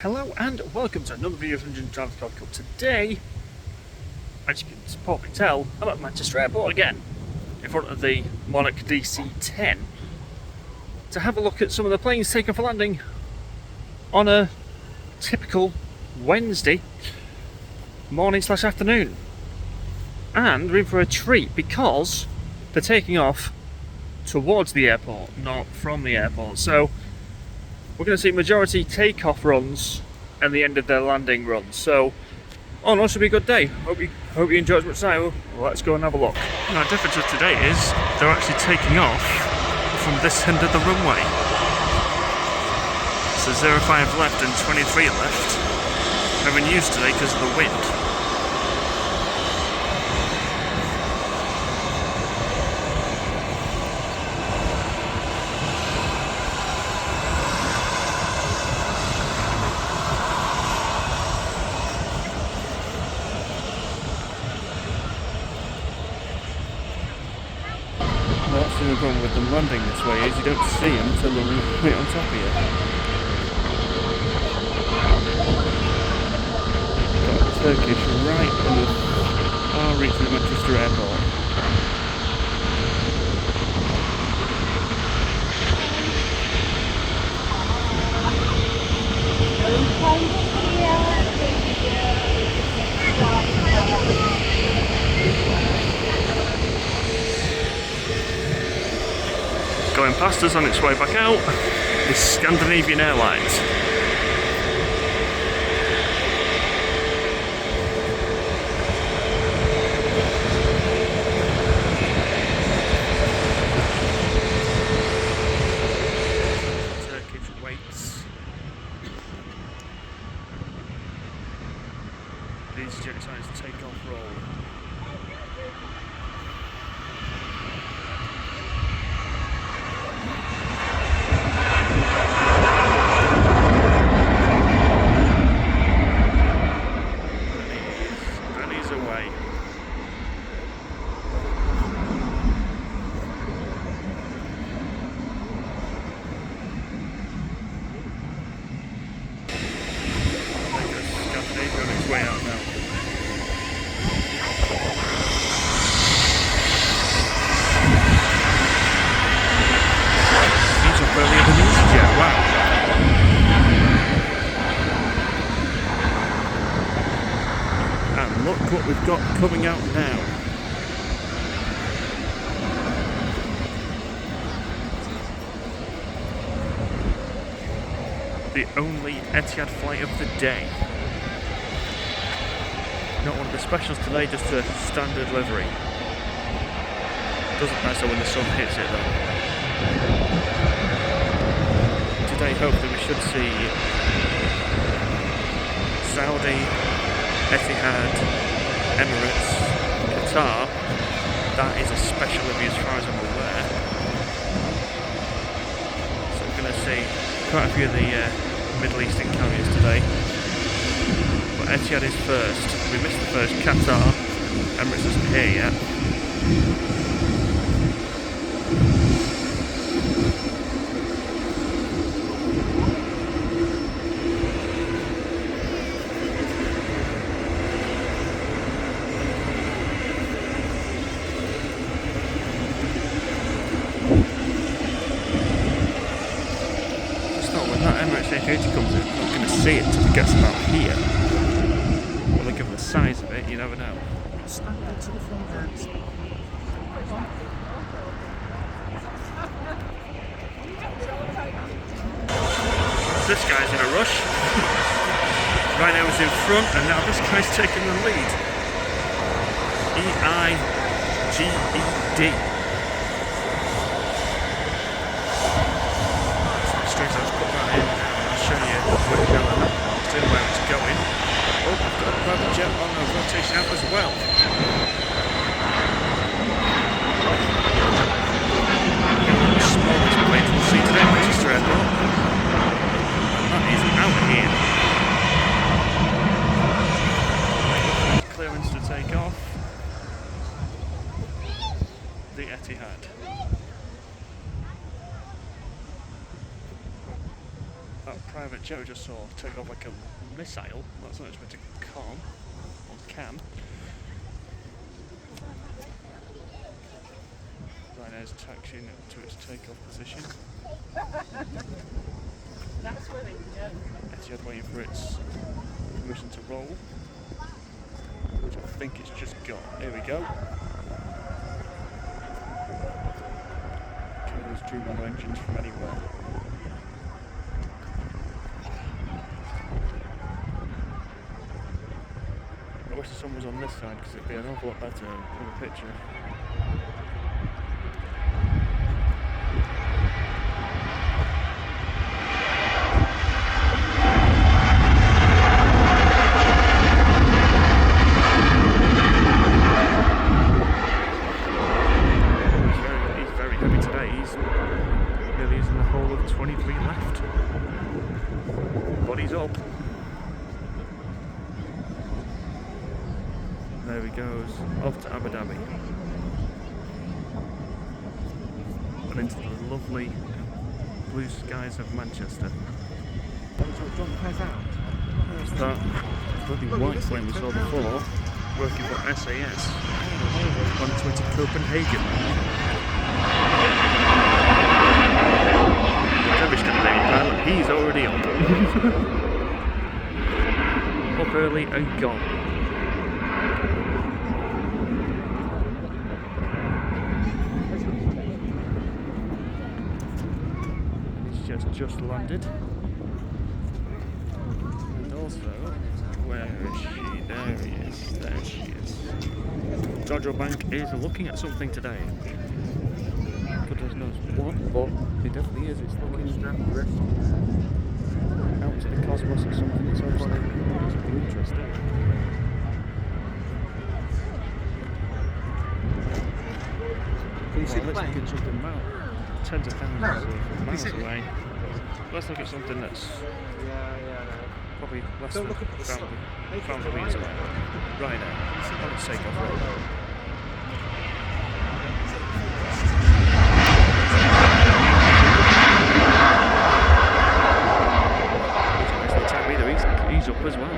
Hello and welcome to another video from Driver's Podcast. Today, as you can probably tell, I'm at Manchester Airport again, in front of the Monarch DC-10, to have a look at some of the planes taken for landing on a typical Wednesday morning/afternoon. And we're in for a treat because they're taking off towards the airport, not from the airport. So we're going to see majority takeoff runs and the end of their landing runs. So, oh no, should be a good day. Hope you enjoy as much as I will. Well, let's go and have a look. Now, the difference of today is they're actually taking off from this end of the runway. So 05 left and 23 left. Having used today because of the wind. That's the problem with them landing this way is you don't see them until they're right on top of you. Got Turkish right in the far reach of Manchester Airport. Going past us on its way back out is Scandinavian Airlines. Turkish waits. These jet signs take off roll. Way out now. These are earlier than EasyJet, wow. And look what we've got coming out now. The only Etihad flight of the day. Not one of the specials today, just a standard livery. Doesn't matter when the sun hits it though. Today hopefully we should see Saudi, Etihad, Emirates, Qatar. That is a special livery as far as I'm aware. So we're going to see quite a few of the Middle Eastern carriers today. But Etihad is first. We missed the first Qatar. Emirates isn't here yet. Just not when that Emirates A380 comes in, I'm not going to see it until it gets about here. Given the size of it, you never know. Stand to the front hands. This guy's in a rush. Rhino was in front, and now this guy's taking the lead. EIGED. Straight, let's put that in. I'll show you where it's going. Oh, I've got a private jet on a rotation out as well. The smallest plane we'll see today at Manchester Airport. And that is out here. Clearance to take off. The Etihad. That private Joe just saw take off like a missile. That's not expected to come or can. Rhino's taxiing to its takeoff position. Etihad waiting for its permission to roll, which I think it's just got. Here we go. Okay, those Drupal engines from anywhere. I wish the sun was on this side because it'd be an awful lot better in the picture. He's very heavy today. He's nearly using the whole of 23 left. Body's up. There he goes, off to Abu Dhabi. And into the lovely blue skies of Manchester. There's that bloody white plane we saw before, working for SAS, on its way to Copenhagen. Devilish campaign pilot, he's already on. Up early and gone. Just landed, and also, where is she? There he is, there she is. Dodger Bank is looking at something today. Goodness knows what, but he definitely is. It's looking out to the cosmos or something. It's obviously interesting. Can you see the plane? Let's look at something tens of thousands of miles away. Let's look at something that's probably less than 1,000 meters away. Right now, let's take off road. He's up as well.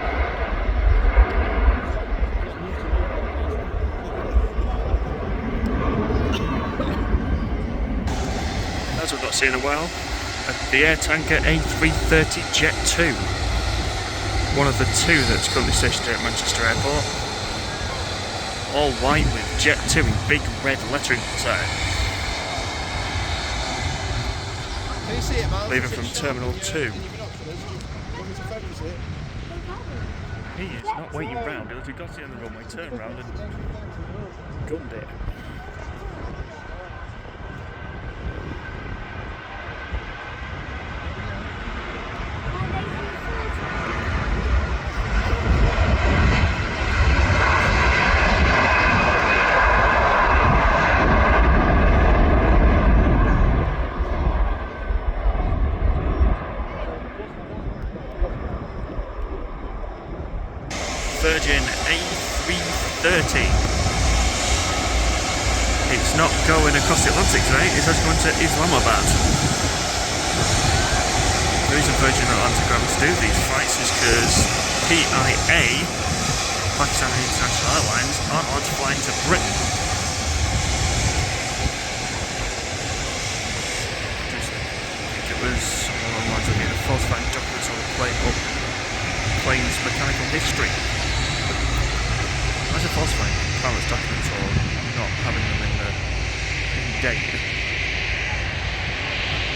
As we've not seen in a while, the air tanker A330 Jet 2. One of the two that's currently stationed here at Manchester Airport. All white with Jet 2 in big red lettering inside. Can you see it, Miles? Leaving from Terminal 2. He is not waiting round because he got it on the runway, turned round and gunned it. Virgin A330. It's not going across the Atlantic today, it's just going to Islamabad. The reason Virgin Atlantic are having to do these flights is because PIA, Pakistan International Airlines, aren't allowed to fly into Britain. I think it was someone online looking at the falsifying documents on the plane's mechanical history. As a falsifying pilot's documents or not having them in date.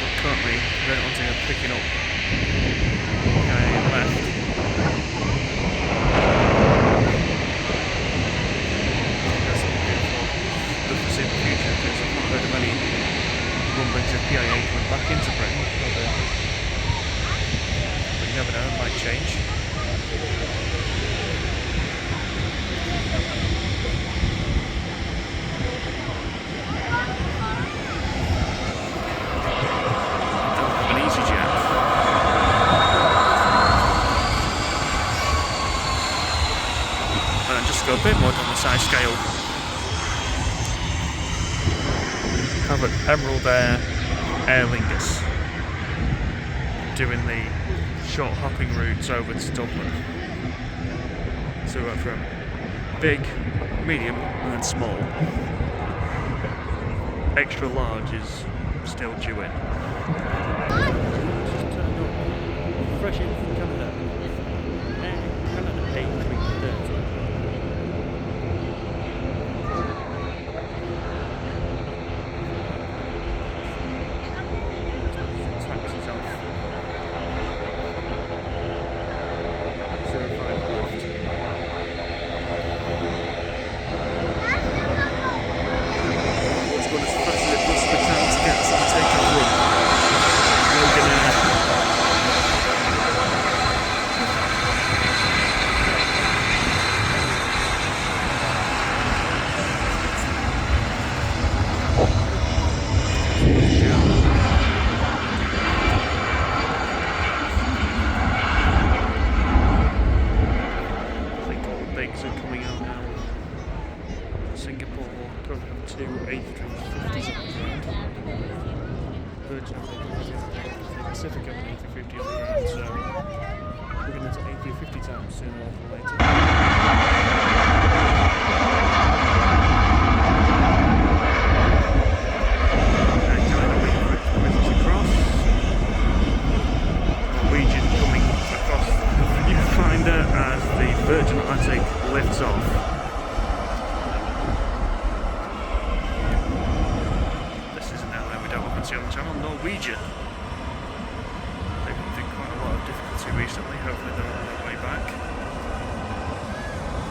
But currently, Red Hunting are picking up guy left. That's good to see in the future because I've not heard of any rumblings of PIA coming back into Britain. But you never know, it might change. Go a bit more on the size scale. Have an Emerald Air Aer Lingus doing the short hopping routes over to Dublin. So we went from big, medium, and then small. Extra large is still due in. Fresh in from Canada. Canada A330. Taxis off. 05 left. Let's go as fast as it possibly can to get to the takeoff run. Logan Air. I think all the bigs are coming out now. Singapore will probably have two A350s on the ground. Virgin have Pacific have an A350 on the ground, so we're going into A350 time sooner or later. And China waiting for it to whiz across. Norwegian coming across the viewfinder as the Virgin Atlantic lifts off. This is an airline we don't often see on the channel, Norwegian. They've been through quite a lot of difficulty recently, hopefully they're on their way back.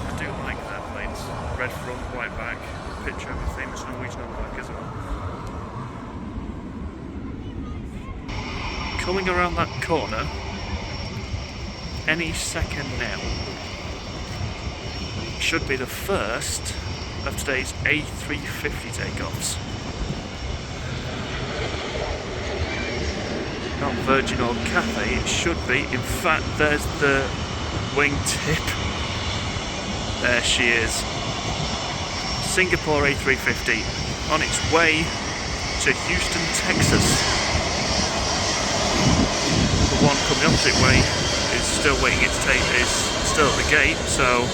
I do like that plane's red front, white back, picture of a famous Norwegian on the back as well. Coming around that corner, any second now, should be the first of today's A350 takeoffs. Not Virgin or Cathay, it should be. In fact, there's the wingtip. There she is. Singapore A350 on its way to Houston, Texas. The one coming opposite way is still waiting its tape, is still at the gate, so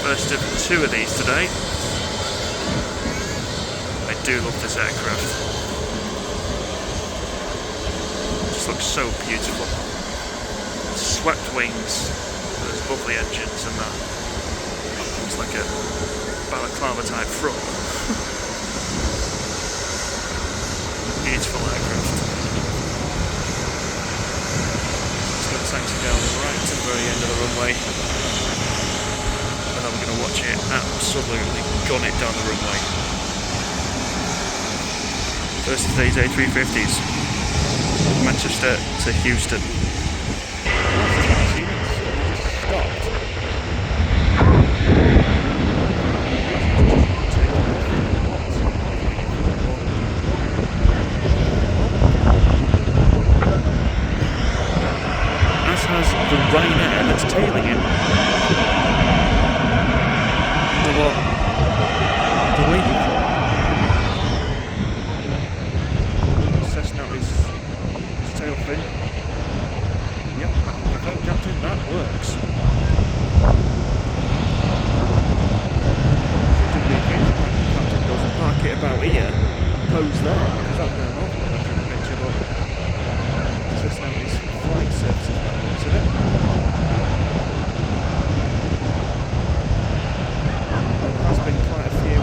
first of two of these today. I do love this aircraft. Looks so beautiful. Swept wings, those lovely engines, and that looks like a balaclava type front. Beautiful aircraft. It's got taxi down right to the very end of the runway, and I'm going to watch it absolutely gun it down the runway. First of today's A350s. Manchester to Houston. As has the Ryanair that's tailing him. The what? The waiting for. Cessna is tail fin. Yep, Captain, that works. Captain doesn't park it about here, pose there, because that's going on in the picture, but it's just now his flight services by the looks of it. There has been quite a few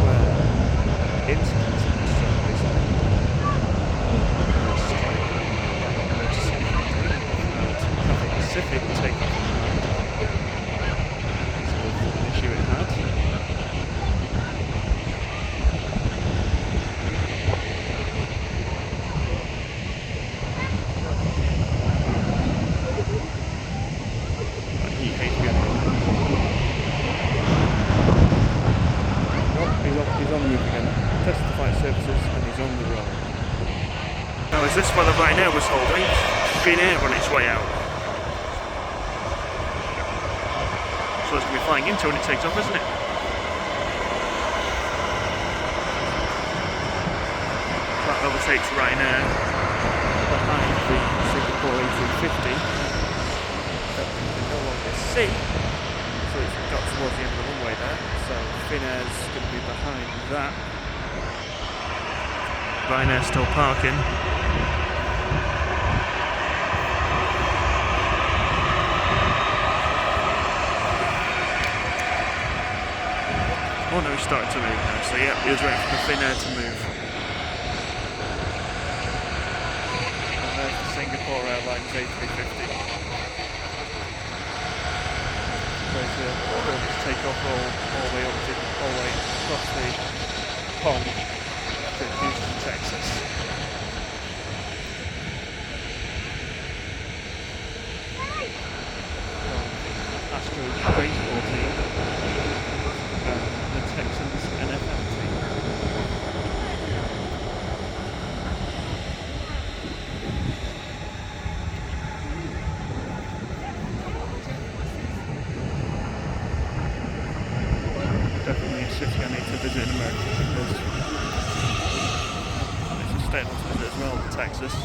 incidents in this show recently. Pacific take off. So an issue it had. He hates getting on. Oh, he's on the roof again. Test the flight surfaces and he's on the roll. Now is this where the Ryanair was holding? Green Air on its way out. So it's going to be flying into when it takes off, isn't it? That overtakes Ryanair behind the Singapore A350. sea. So it's got towards the end of the runway there. So Finnair's going to be behind that. Ryanair still parking. Oh no, he's starting to move now. So yeah, he was waiting for the Finnair to move. And there's the Singapore Airlines A350. There's the takeoff all the way all the way across the pond to Houston, Texas. Astros baseball team and the Texans NFL team. Definitely a city I need to visit in America because it's a state I want to visit as well, Texas.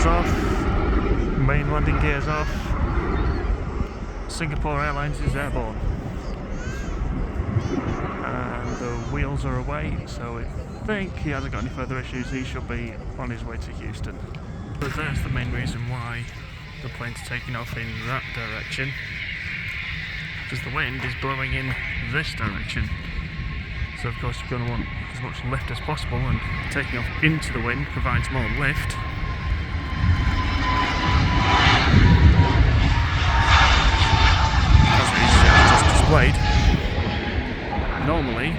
Off, main landing gears off. Singapore Airlines is airborne, and the wheels are away, so I think he hasn't got any further issues. He should be on his way to Houston. But that's the main reason why the plane's taking off in that direction, because the wind is blowing in this direction. So of course you're going to want as much lift as possible, and taking off into the wind provides more lift. Displayed. Normally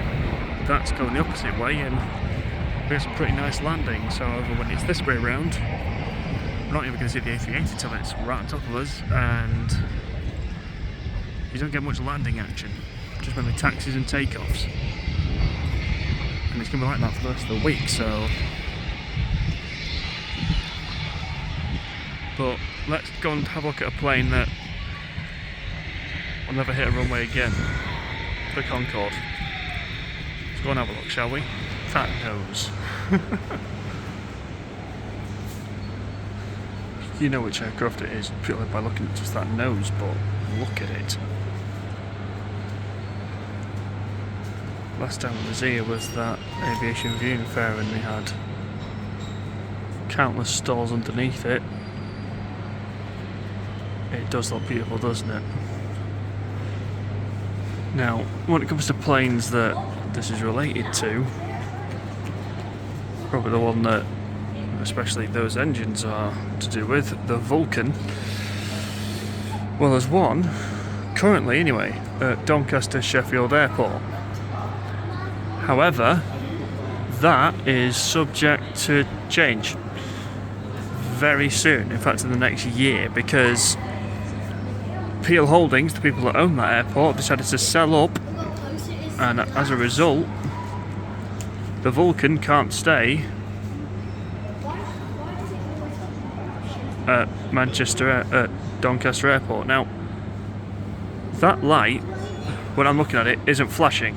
that's going the opposite way and there's a pretty nice landing, so however when it's this way around we're not even going to see the A380 till it's right on top of us, and you don't get much landing action, just maybe taxis and takeoffs, and it's going to be like that for the rest of the week. So but let's go and have a look at a plane that will never hit a runway again. The Concorde. Let's go and have a look, shall we? That nose. You know which aircraft it is purely by looking at just that nose, but look at it. Last time I was here was that aviation viewing fair and we had countless stalls underneath it. It does look beautiful, doesn't it? Now, when it comes to planes that this is related to, probably the one that especially those engines are to do with, the Vulcan. Well, there's one, currently anyway, at Doncaster Sheffield Airport. However, that is subject to change very soon, in fact in the next year, because Peel Holdings, the people that own that airport, decided to sell up, and as a result the Vulcan can't stay at Doncaster Airport. Now that light, when I'm looking at it, isn't flashing.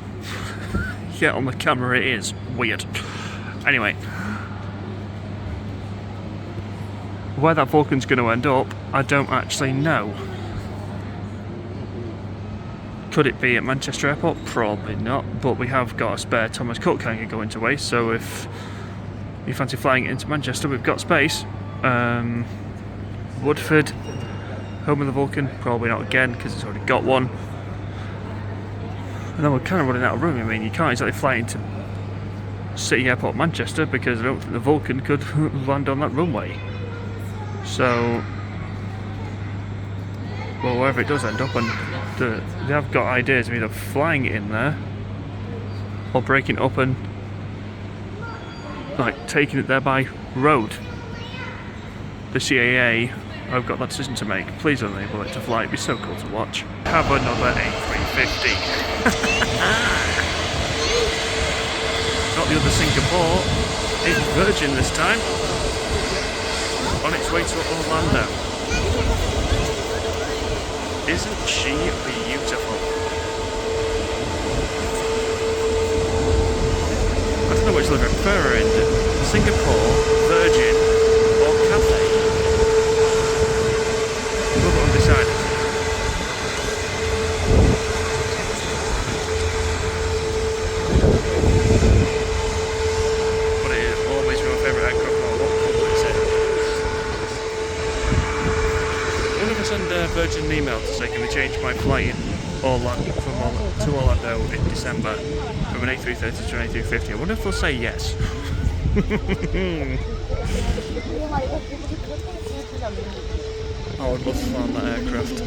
Yet on the camera it is. Weird. Anyway, where that Vulcan's going to end up, I don't actually know. Could it be at Manchester Airport? Probably not, but we have got a spare Thomas Cook hangar going to waste, so if you fancy flying it into Manchester, we've got space. Woodford, home of the Vulcan, probably not again because it's already got one. And then we're kind of running out of room. I mean, you can't exactly fly into City Airport Manchester because I don't think the Vulcan could land on that runway. So, well, wherever it does end up, and they have got ideas of either flying it in there or breaking it up and like taking it there by road. The CAA have got that decision to make. Please enable it to fly. It'd be so cool to watch. Have another A350. Not the other Singapore. It's Virgin this time. On its way to Orlando. Isn't she beautiful? I don't know which liver I prefer her in. Singapore, Virgin, or Cathay. A little bit undecided. But it is always my favourite aircraft, or what colour it's in. I wonder if I send Virgin an email to say, can they change my flight to Orlando in December from an A330 to an A350? I wonder if they'll say yes. I would love to fly on that aircraft.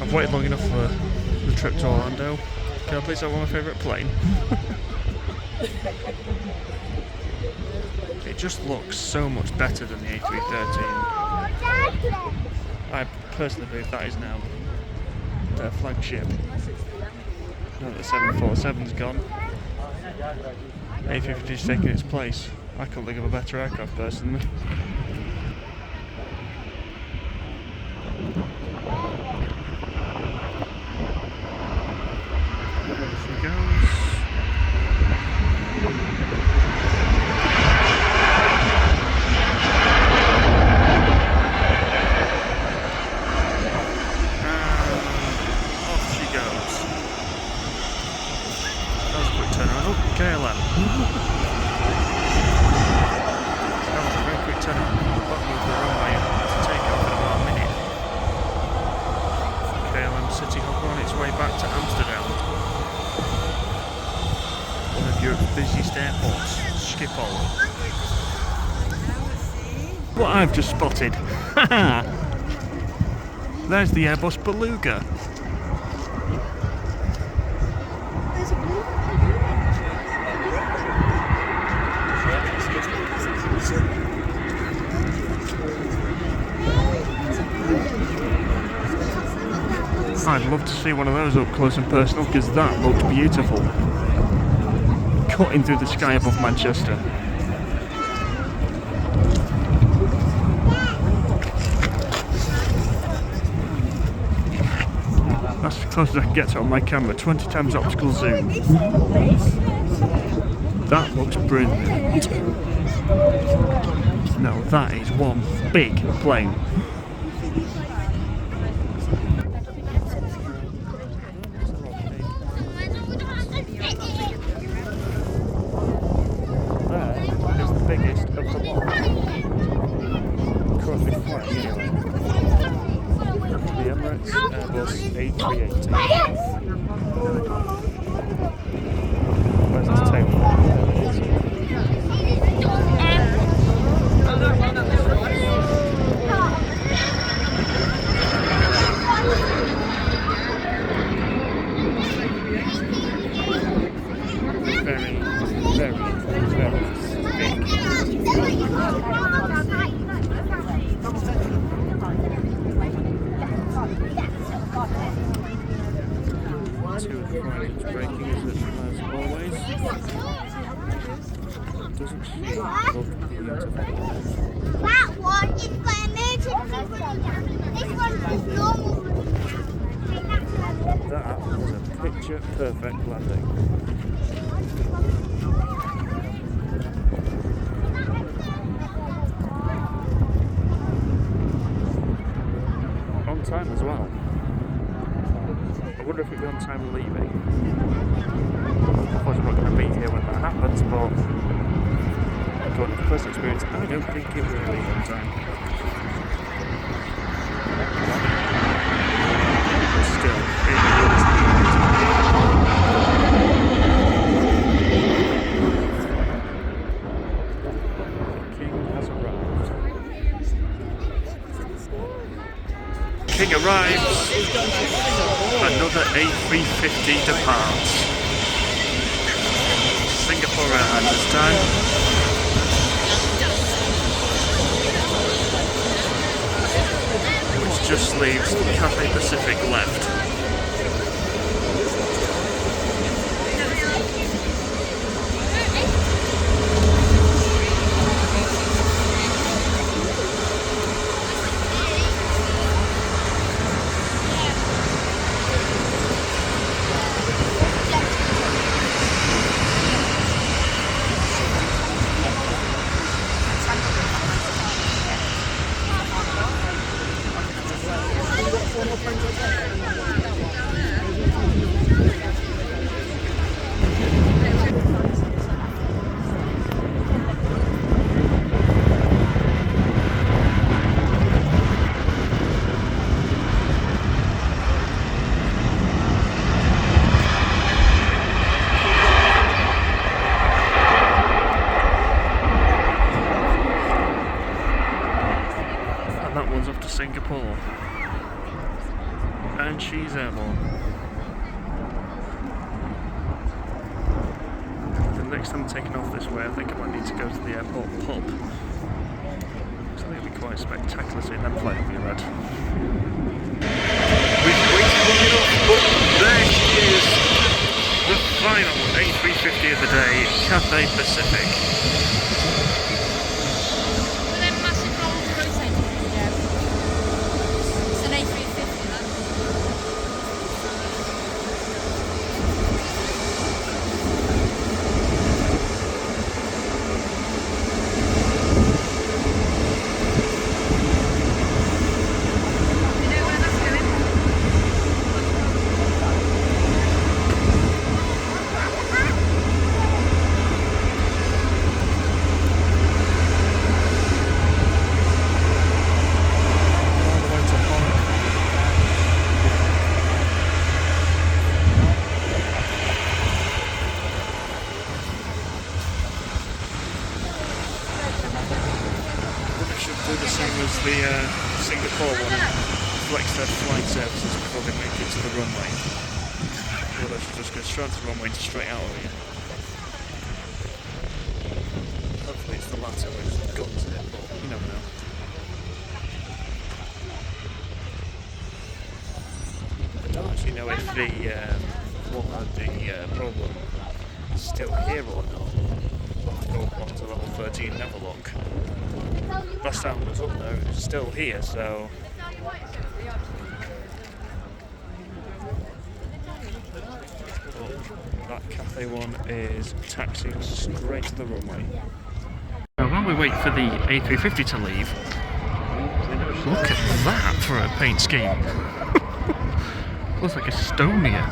I've waited long enough for the trip to Orlando. Can I please have my favourite plane? It just looks so much better than the A330. I personally believe that is now their flagship. Now that the 747's gone, A350's taken its place. I can't think of a better aircraft personally. There she goes. KLM. That was a very quick turn on the bottom of the runway to take off in about a minute. KLM City Hopper on its way back to Amsterdam. One of Europe's busiest airports, Schiphol. What I've just spotted. There's the Airbus Beluga. I'd love to see one of those up close and personal because that looked beautiful. Cutting through the sky above Manchester. That's as close as I can get to on my camera. 20 times optical zoom. That looks brilliant. No, that is one big plane. Airbus A380. Where's this table? Very, very, very big. Braking as always. Doesn't she look beautiful? That one is for emergency running. This one is normal running. That was a picture perfect landing. On time as well. I wonder if it'll be on time leaving. Of course, I'm not going to be here when that happens, but according to first experience, I don't think it will leave on time. But still, it looks beautiful. The king has arrived. King arrives. Another A350 departs. Singapore Airlines this time. Which just leaves Cathay Pacific left. And that one's off to Singapore. And she's airborne. The next time I'm taking off this way, I think I might need to go to the airport pub. So I think it'll be quite spectacular seeing them fly over your head. We've waited long enough, but there she is! The final A350 of the day, Cathay Pacific. It's an A350 then. You know where that's going? All the way to Hong Kong. They should do the same as the Singapore one and flex their flight services before they make it to the runway. Or they should just go straight to the runway and straight out of here. Hopefully it's the latter which has got to it, but you never know. I don't actually know if the problem is still here or not. I'll go on to level 13 never look. Last time I was up there, it was still here, so. But that Cathay one is taxiing straight to the runway. Now, while we wait for the A350 to leave, look at that for a paint scheme. Looks like Estonia,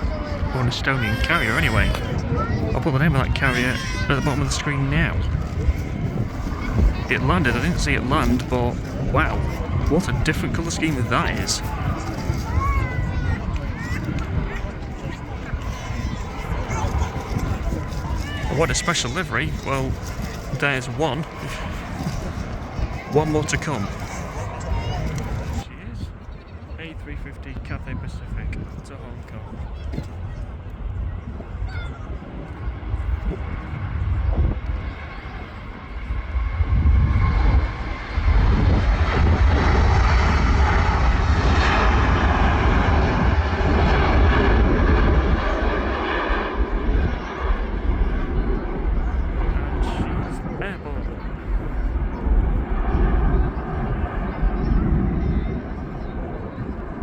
or an Estonian carrier anyway. I'll put the name of that carrier at the bottom of the screen now. It landed, I didn't see it land, but wow, what a different colour scheme that is. What a special livery. Well, there's one. One more to come. She is A350 Cathay Pacific to Hong Kong.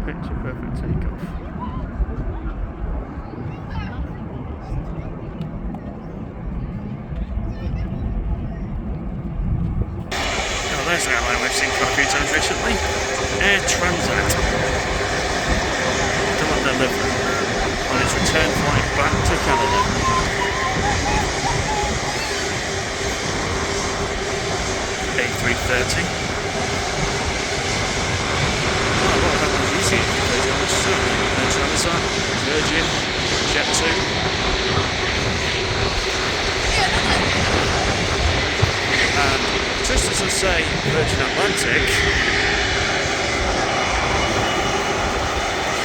Picture perfect takeoff. Now there's an airline we've seen quite a few times recently. Air Transat. Still at their livery on its return flight back to Canada. A330. Transat, Virgin, Jet2. And just as I say Virgin Atlantic,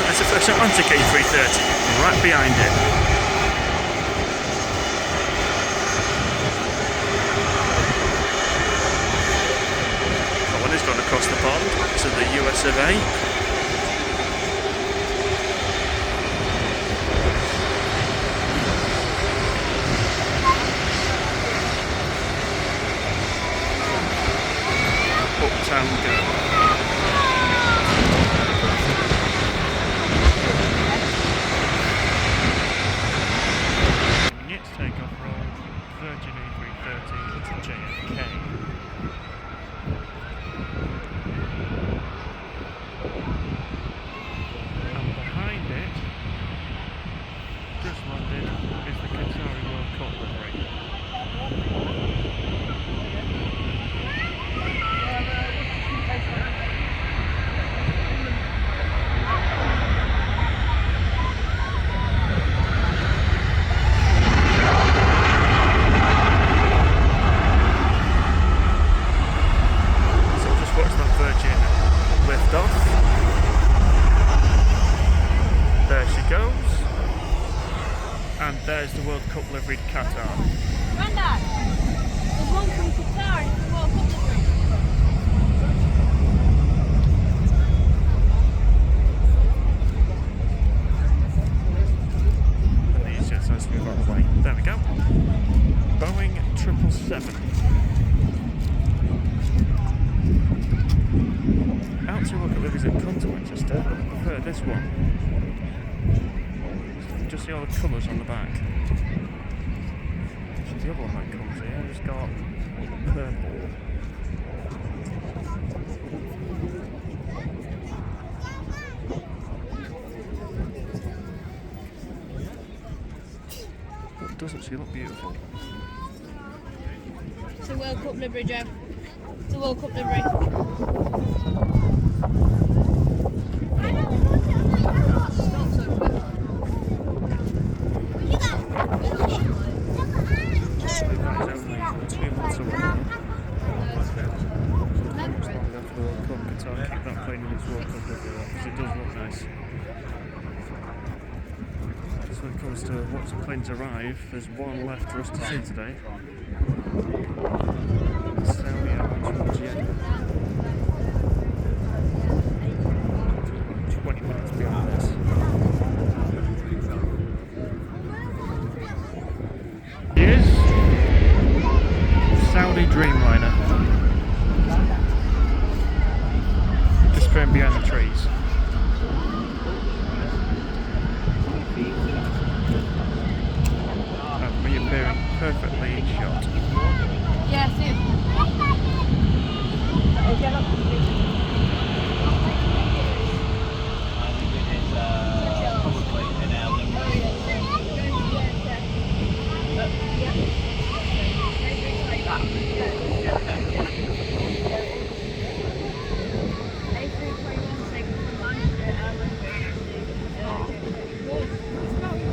there's a Virgin Atlantic A330 right behind it. That one has gone across the pond to the US of A. Uptown Girl. Its takeoff roll, Virgin A330 to JFK. left off. There she goes. And there's the World Cup liveried Qatar. Grandad, there's one from Qatar. It's the World Cup livery. And these jets has to move out of the way. There we go. Boeing 777. Out to look at liveries in front of Winchester. I prefer this one. Just see all the colours on the back. The other one that comes here has got purple. But doesn't she look beautiful? It's a World Cup livery, Joe. It's a World Cup livery. When it comes to watching planes arrive, there's one left for us to see today. Saudi Arabia, Jeddah. 20 minutes beyond this. Here's Saudi Dreamliner. Disappearing behind the trees. Reappearing perfectly in shot. Yeah, see it.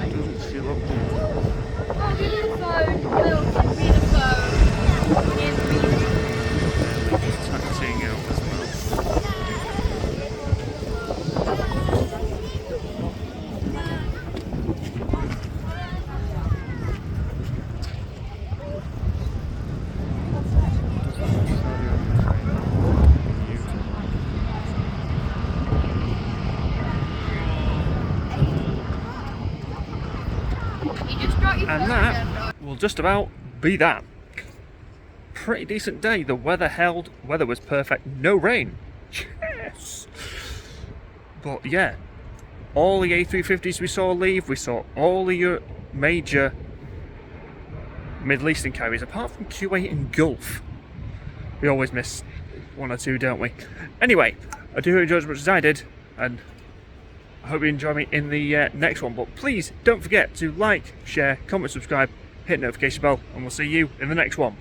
Doesn't she look good? Just taxiing out as well. And that will just about be that. Pretty decent day. The weather held. Weather was perfect. No rain. Yes. But yeah, all the A350s we saw leave. We saw all the major Middle Eastern carriers, apart from Kuwait and Gulf. We always miss one or two, don't we? Anyway, I do hope you enjoyed as much as I did, and I hope you enjoy me in the next one. But please don't forget to like, share, comment, subscribe, hit the notification bell, and we'll see you in the next one.